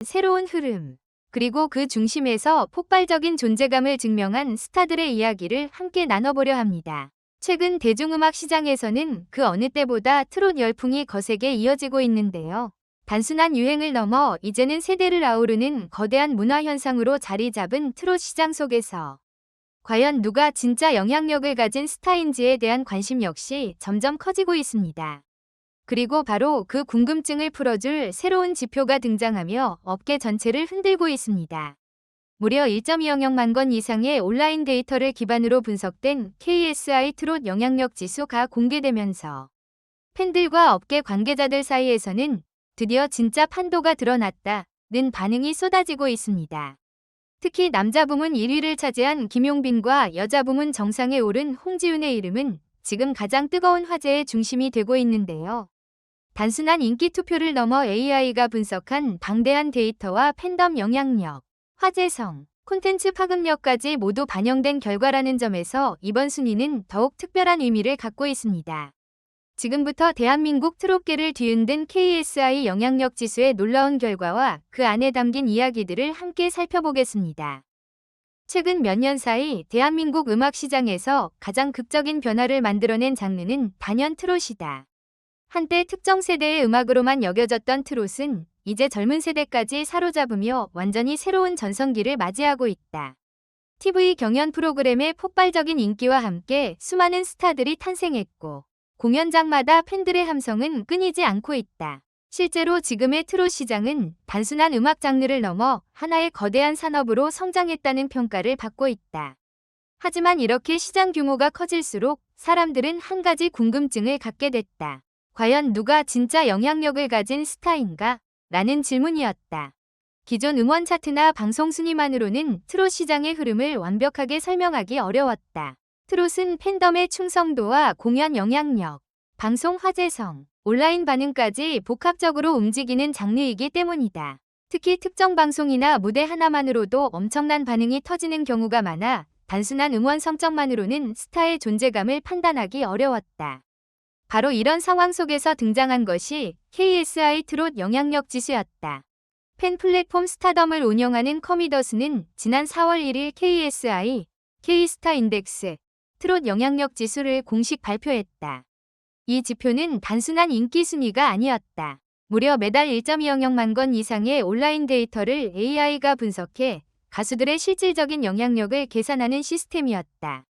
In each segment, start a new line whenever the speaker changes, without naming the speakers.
새로운 흐름, 그리고 그 중심에서 폭발적인 존재감을 증명한 스타들의 이야기를 함께 나눠보려 합니다. 최근 대중음악 시장에서는 그 어느 때보다 트롯 열풍이 거세게 이어지고 있는데요. 단순한 유행을 넘어 이제는 세대를 아우르는 거대한 문화 현상으로 자리 잡은 트롯 시장 속에서 과연 누가 진짜 영향력을 가진 스타인지에 대한 관심 역시 점점 커지고 있습니다. 그리고 바로 그 궁금증을 풀어줄 새로운 지표가 등장하며 업계 전체를 흔들고 있습니다. 무려 1.2억만 건 이상의 온라인 데이터를 기반으로 분석된 KSI 트롯 영향력 지수가 공개되면서 팬들과 업계 관계자들 사이에서는 드디어 진짜 판도가 드러났다는 반응이 쏟아지고 있습니다. 특히 남자 부문 1위를 차지한 김용빈과 여자 부문 정상에 오른 홍지윤의 이름은 지금 가장 뜨거운 화제의 중심이 되고 있는데요. 단순한 인기 투표를 넘어 AI가 분석한 방대한 데이터와 팬덤 영향력, 화제성, 콘텐츠 파급력까지 모두 반영된 결과라는 점에서 이번 순위는 더욱 특별한 의미를 갖고 있습니다. 지금부터 대한민국 트롯계를 뒤흔든 KSI 영향력 지수의 놀라운 결과와 그 안에 담긴 이야기들을 함께 살펴보겠습니다. 최근 몇 년 사이 대한민국 음악 시장에서 가장 극적인 변화를 만들어낸 장르는 단연 트롯이다. 한때 특정 세대의 음악으로만 여겨졌던 트롯은 이제 젊은 세대까지 사로잡으며 완전히 새로운 전성기를 맞이하고 있다. TV 경연 프로그램의 폭발적인 인기와 함께 수많은 스타들이 탄생했고 공연장마다 팬들의 함성은 끊이지 않고 있다. 실제로 지금의 트롯 시장은 단순한 음악 장르를 넘어 하나의 거대한 산업으로 성장했다는 평가를 받고 있다. 하지만 이렇게 시장 규모가 커질수록 사람들은 한 가지 궁금증을 갖게 됐다. 과연 누가 진짜 영향력을 가진 스타인가? 라는 질문이었다. 기존 음원 차트나 방송 순위만으로는 트롯 시장의 흐름을 완벽하게 설명하기 어려웠다. 트롯은 팬덤의 충성도와 공연 영향력, 방송 화제성, 온라인 반응까지 복합적으로 움직이는 장르이기 때문이다. 특히 특정 방송이나 무대 하나만으로도 엄청난 반응이 터지는 경우가 많아 단순한 음원 성적만으로는 스타의 존재감을 판단하기 어려웠다. 바로 이런 상황 속에서 등장한 것이 KSI 트롯 영향력 지수였다. 팬 플랫폼 스타덤을 운영하는 커미더스는 지난 4월 1일 KSI, K스타 인덱스, 트롯 영향력 지수를 공식 발표했다. 이 지표는 단순한 인기 순위가 아니었다. 무려 매달 1.2억만 건 이상의 온라인 데이터를 AI가 분석해 가수들의 실질적인 영향력을 계산하는 시스템이었다.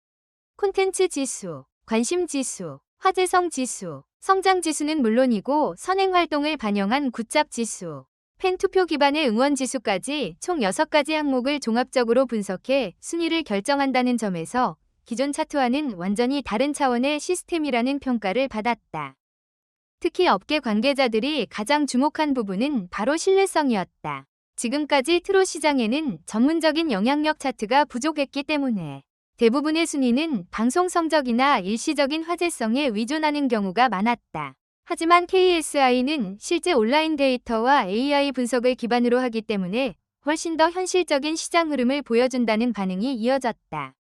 콘텐츠 지수, 관심 지수, 화제성 지수, 성장 지수는 물론이고 선행 활동을 반영한 굿잡 지수, 팬 투표 기반의 응원 지수까지 총 6가지 항목을 종합적으로 분석해 순위를 결정한다는 점에서 기존 차트와는 완전히 다른 차원의 시스템이라는 평가를 받았다. 특히 업계 관계자들이 가장 주목한 부분은 바로 신뢰성이었다. 지금까지 트롯 시장에는 전문적인 영향력 차트가 부족했기 때문에 대부분의 순위는 방송 성적이나 일시적인 화제성에 의존하는 경우가 많았다. 하지만 KSI는 실제 온라인 데이터와 AI 분석을 기반으로 하기 때문에 훨씬 더 현실적인 시장 흐름을 보여준다는 반응이 이어졌다.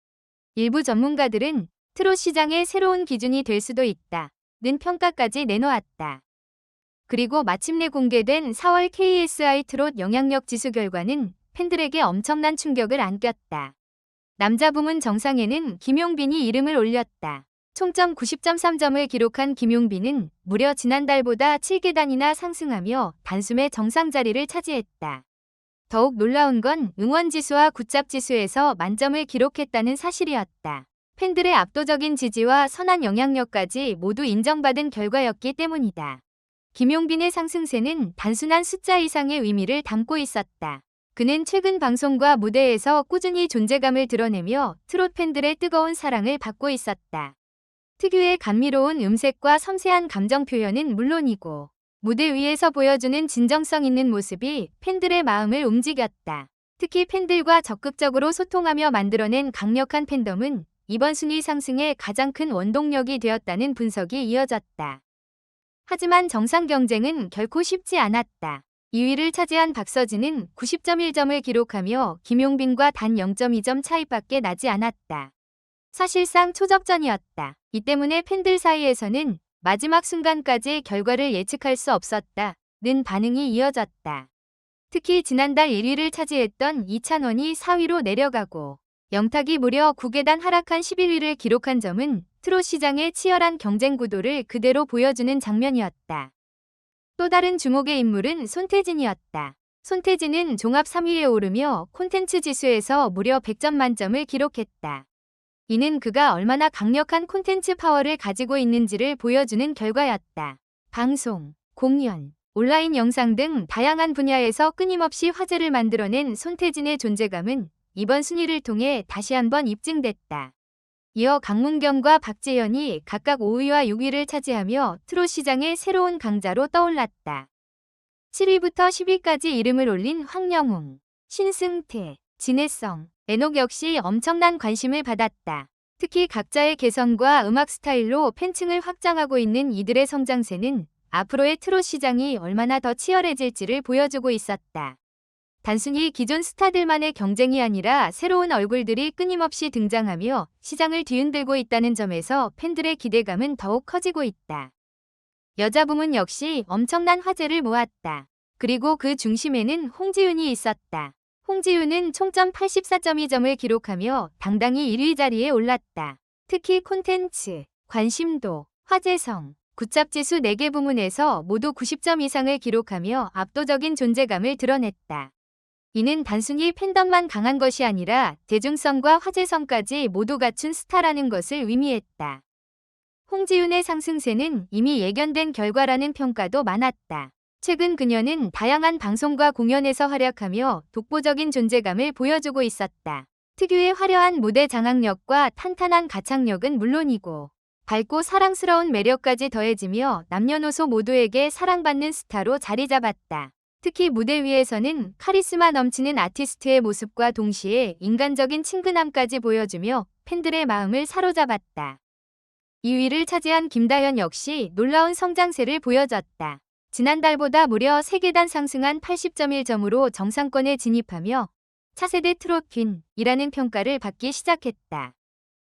일부 전문가들은 트롯 시장의 새로운 기준이 될 수도 있다는 평가까지 내놓았다. 그리고 마침내 공개된 4월 KSI 트롯 영향력 지수 결과는 팬들에게 엄청난 충격을 안겼다. 남자 부문 정상에는 김용빈이 이름을 올렸다. 총점 90.3점을 기록한 김용빈은 무려 지난달보다 7계단이나 상승하며 단숨에 정상 자리를 차지했다. 더욱 놀라운 건 응원지수와 굿잡 지수에서 만점을 기록했다는 사실이었다. 팬들의 압도적인 지지와 선한 영향력까지 모두 인정받은 결과였기 때문이다. 김용빈의 상승세는 단순한 숫자 이상의 의미를 담고 있었다. 그는 최근 방송과 무대에서 꾸준히 존재감을 드러내며 트롯 팬들의 뜨거운 사랑을 받고 있었다. 특유의 감미로운 음색과 섬세한 감정 표현은 물론이고 무대 위에서 보여주는 진정성 있는 모습이 팬들의 마음을 움직였다. 특히 팬들과 적극적으로 소통하며 만들어낸 강력한 팬덤은 이번 순위 상승의 가장 큰 원동력이 되었다는 분석이 이어졌다. 하지만 정상 경쟁은 결코 쉽지 않았다. 2위를 차지한 박서진은 90.1점을 기록하며 김용빈과 단 0.2점 차이밖에 나지 않았다. 사실상 초접전이었다. 이 때문에 팬들 사이에서는 마지막 순간까지 결과를 예측할 수 없었다는 반응이 이어졌다. 특히 지난달 1위를 차지했던 이찬원이 4위로 내려가고 영탁이 무려 9계단 하락한 11위를 기록한 점은 트롯 시장의 치열한 경쟁 구도를 그대로 보여주는 장면이었다. 또 다른 주목의 인물은 손태진이었다. 손태진은 종합 3위에 오르며 콘텐츠 지수에서 무려 100점 만점을 기록했다. 이는 그가 얼마나 강력한 콘텐츠 파워를 가지고 있는지를 보여주는 결과였다. 방송, 공연, 온라인 영상 등 다양한 분야에서 끊임없이 화제를 만들어낸 손태진의 존재감은 이번 순위를 통해 다시 한번 입증됐다. 이어 강문경과 박재현이 각각 5위와 6위를 차지하며 트롯 시장의 새로운 강자로 떠올랐다. 7위부터 10위까지 이름을 올린 황영웅, 신승태, 진해성, 애녹 역시 엄청난 관심을 받았다. 특히 각자의 개성과 음악 스타일로 팬층을 확장하고 있는 이들의 성장세는 앞으로의 트롯 시장이 얼마나 더 치열해질지를 보여주고 있었다. 단순히 기존 스타들만의 경쟁이 아니라 새로운 얼굴들이 끊임없이 등장하며 시장을 뒤흔들고 있다는 점에서 팬들의 기대감은 더욱 커지고 있다. 여자 부문 역시 엄청난 화제를 모았다. 그리고 그 중심에는 홍지윤이 있었다. 홍지윤은 총점 84.2점을 기록하며 당당히 1위 자리에 올랐다. 특히 콘텐츠, 관심도, 화제성, 굿잡지수 4개 부문에서 모두 90점 이상을 기록하며 압도적인 존재감을 드러냈다. 이는 단순히 팬덤만 강한 것이 아니라 대중성과 화제성까지 모두 갖춘 스타라는 것을 의미했다. 홍지윤의 상승세는 이미 예견된 결과라는 평가도 많았다. 최근 그녀는 다양한 방송과 공연에서 활약하며 독보적인 존재감을 보여주고 있었다. 특유의 화려한 무대 장악력과 탄탄한 가창력은 물론이고 밝고 사랑스러운 매력까지 더해지며 남녀노소 모두에게 사랑받는 스타로 자리 잡았다. 특히 무대 위에서는 카리스마 넘치는 아티스트의 모습과 동시에 인간적인 친근함까지 보여주며 팬들의 마음을 사로잡았다. 2위를 차지한 김다현 역시 놀라운 성장세를 보여줬다. 지난달보다 무려 3계단 상승한 80.1점으로 정상권에 진입하며 차세대 트롯퀸이라는 평가를 받기 시작했다.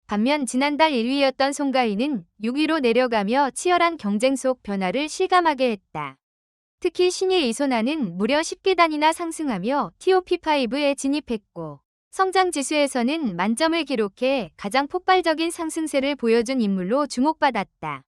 반면 지난달 1위였던 송가인은 6위로 내려가며 치열한 경쟁 속 변화를 실감하게 했다. 특히 신예 이소나는 무려 10계단이나 상승하며 TOP5에 진입했고 성장 지수에서는 만점을 기록해 가장 폭발적인 상승세를 보여준 인물로 주목받았다.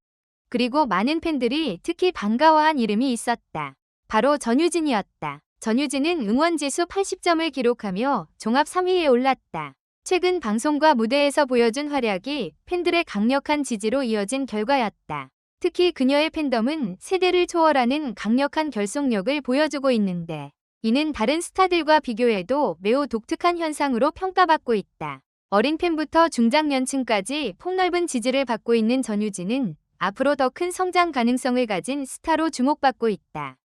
그리고 많은 팬들이 특히 반가워한 이름이 있었다. 바로 전유진이었다. 전유진은 응원지수 80점을 기록하며 종합 3위에 올랐다. 최근 방송과 무대에서 보여준 활약이 팬들의 강력한 지지로 이어진 결과였다. 특히 그녀의 팬덤은 세대를 초월하는 강력한 결속력을 보여주고 있는데 이는 다른 스타들과 비교해도 매우 독특한 현상으로 평가받고 있다. 어린 팬부터 중장년층까지 폭넓은 지지를 받고 있는 전유진은 앞으로 더 큰 성장 가능성을 가진 스타로 주목받고 있다.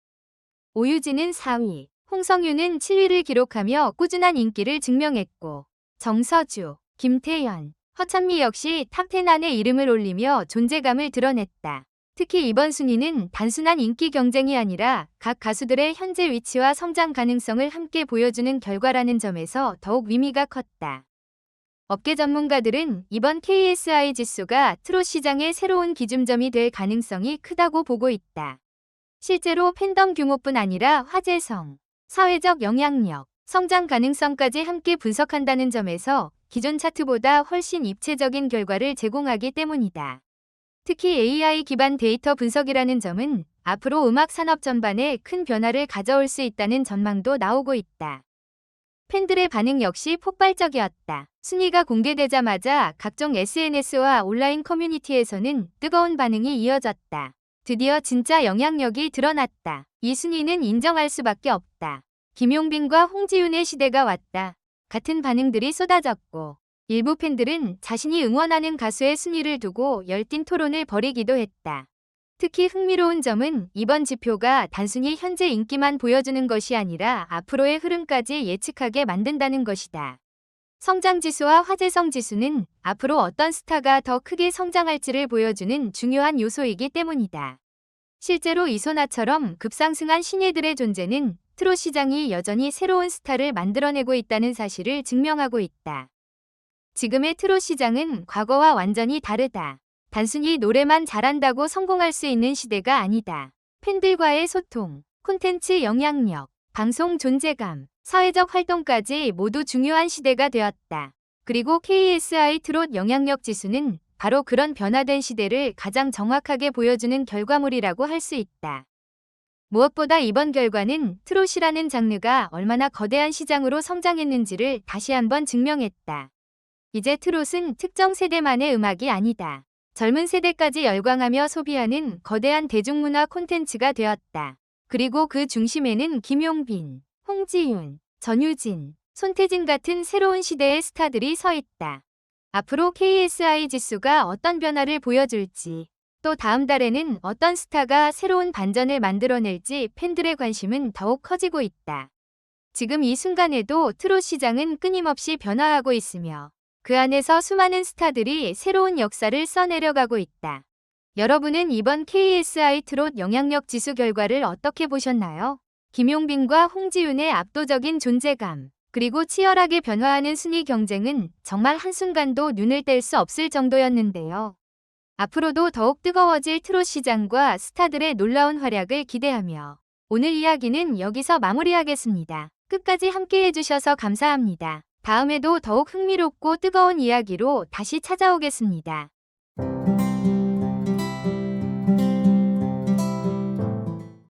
오유진은 4위, 홍성유는 7위를 기록하며 꾸준한 인기를 증명했고 정서주, 김태연, 허찬미 역시 탑10 안에 이름을 올리며 존재감을 드러냈다. 특히 이번 순위는 단순한 인기 경쟁이 아니라 각 가수들의 현재 위치와 성장 가능성을 함께 보여주는 결과라는 점에서 더욱 의미가 컸다. 업계 전문가들은 이번 KSI 지수가 트롯 시장의 새로운 기준점이 될 가능성이 크다고 보고 있다. 실제로 팬덤 규모뿐 아니라 화제성, 사회적 영향력, 성장 가능성까지 함께 분석한다는 점에서 기존 차트보다 훨씬 입체적인 결과를 제공하기 때문이다. 특히 AI 기반 데이터 분석이라는 점은 앞으로 음악 산업 전반에 큰 변화를 가져올 수 있다는 전망도 나오고 있다. 팬들의 반응 역시 폭발적이었다. 순위가 공개되자마자 각종 SNS와 온라인 커뮤니티에서는 뜨거운 반응이 이어졌다. 드디어 진짜 영향력이 드러났다. 이 순위는 인정할 수밖에 없다. 김용빈과 홍지윤의 시대가 왔다. 같은 반응들이 쏟아졌고 일부 팬들은 자신이 응원하는 가수의 순위를 두고 열띤 토론을 벌이기도 했다. 특히 흥미로운 점은 이번 지표가 단순히 현재 인기만 보여주는 것이 아니라 앞으로의 흐름까지 예측하게 만든다는 것이다. 성장지수와 화제성 지수는 앞으로 어떤 스타가 더 크게 성장할지를 보여주는 중요한 요소이기 때문이다. 실제로 이소나처럼 급상승한 신예들의 존재는 트롯 시장이 여전히 새로운 스타를 만들어내고 있다는 사실을 증명하고 있다. 지금의 트롯 시장은 과거와 완전히 다르다. 단순히 노래만 잘한다고 성공할 수 있는 시대가 아니다. 팬들과의 소통, 콘텐츠 영향력, 방송 존재감, 사회적 활동까지 모두 중요한 시대가 되었다. 그리고 KSI 트롯 영향력 지수는 바로 그런 변화된 시대를 가장 정확하게 보여주는 결과물이라고 할 수 있다. 무엇보다 이번 결과는 트롯이라는 장르가 얼마나 거대한 시장으로 성장했는지를 다시 한번 증명했다. 이제 트롯은 특정 세대만의 음악이 아니다. 젊은 세대까지 열광하며 소비하는 거대한 대중문화 콘텐츠가 되었다. 그리고 그 중심에는 김용빈, 홍지윤, 전유진, 손태진 같은 새로운 시대의 스타들이 서 있다. 앞으로 KSI 지수가 어떤 변화를 보여줄지, 또 다음 달에는 어떤 스타가 새로운 반전을 만들어낼지 팬들의 관심은 더욱 커지고 있다. 지금 이 순간에도 트롯 시장은 끊임없이 변화하고 있으며 그 안에서 수많은 스타들이 새로운 역사를 써내려가고 있다. 여러분은 이번 KSI 트롯 영향력 지수 결과를 어떻게 보셨나요? 김용빈과 홍지윤의 압도적인 존재감, 그리고 치열하게 변화하는 순위 경쟁은 정말 한순간도 눈을 뗄 수 없을 정도였는데요. 앞으로도 더욱 뜨거워질 트롯 시장과 스타들의 놀라운 활약을 기대하며 오늘 이야기는 여기서 마무리하겠습니다. 끝까지 함께 해주셔서 감사합니다. 다음에도 더욱 흥미롭고 뜨거운 이야기로 다시 찾아오겠습니다.